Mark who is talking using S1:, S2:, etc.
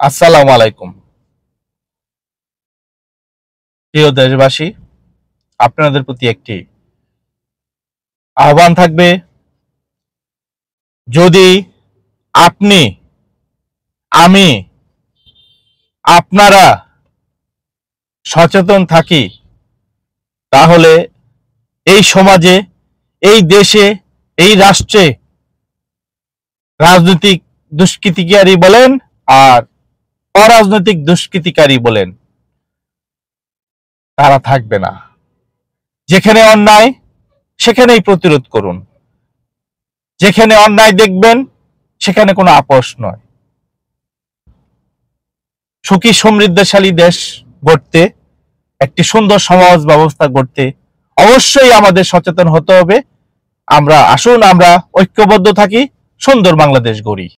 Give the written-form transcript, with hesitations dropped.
S1: আসসালামু আলাইকুম। প্রিয় দেশবাসী, আপনাদের প্রতি একটি আহ্বান থাকবে। যদি আপনি, আমি, আপনারা সচেতন থাকি, তাহলে এই সমাজে, এই দেশে, এই রাষ্ট্রে রাজনৈতিক দুষ্কৃতিকারী বলেন আর অরাজনৈতিক দুষ্কৃতিকারী বলেন, তারা থাকবে না। যেখানে অন্যায় সেখানেই প্রতিরোধ করুন। যেখানে অন্যায় দেখবেন সেখানে কোনো আপোষ নয়। সুখী সমৃদ্ধশালী দেশ গড়তে, একটি সুন্দর সমাজ ব্যবস্থা গড়তে অবশ্যই আমাদের সচেতন হতে হবে। আসুন আমরা ঐক্যবদ্ধ থাকি, সুন্দর বাংলাদেশ গড়ি।